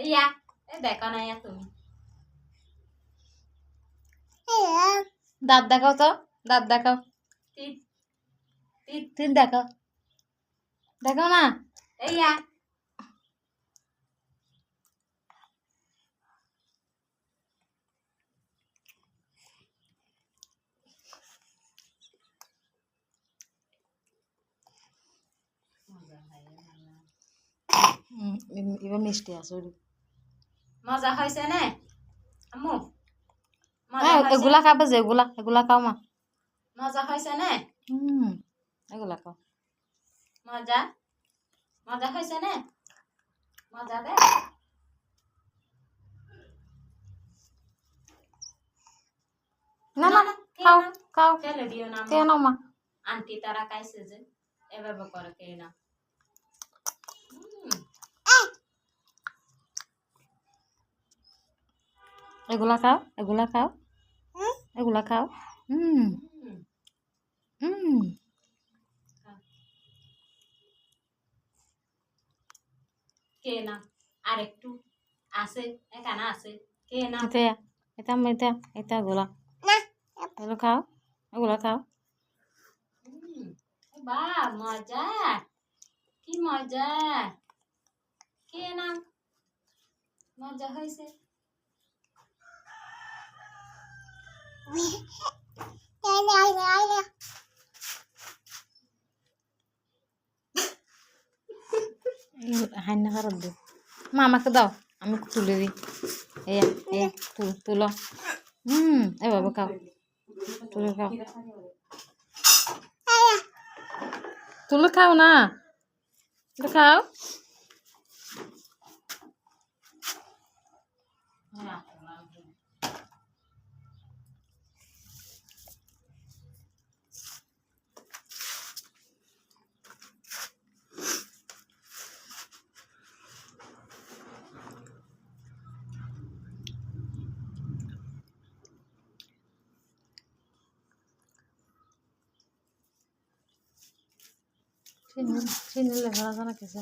ইয়া এ দেখো না ইয়া তুমি দাঁত দেখাও তো, দাঁত দেখাও, তিত তিত তিন দেখাও, দেখাও না। ইয়া এবার মিষ্টি আছে মজা হয়েছে না আম্মু মজা হ্যাঁ, হয়েছে এগুলা খাবে যে, এগুলা খাও মা। মজা হয়েছে না এগুলা খাও। মজা মজা হয়েছে না মজা দে না না খাও খাও, খেলে দিও না খেয়ে নাও মা। আন্টি তারা খাইছে যে এভাবে করে খেয়ে না এগুলা খাও, এগুলা খাও, এগুলা খাও। হুম হুম কে না আর একটু আছে এখানে আছে কে না এটা এটা এটা এটা এগুলা এগুলো খাও, এগুলা খাও। বাহ মজা কি মজা কে না মজা হয়েছে হান্না খারাপ দে মা, আমাকে দাও, আমি তুলে দিই। এই এই তুলো। এভাবে খাও, তুলে খাও, তুলে খাও না, তুলে খাও। চিনি লেখা আছে না কিছু।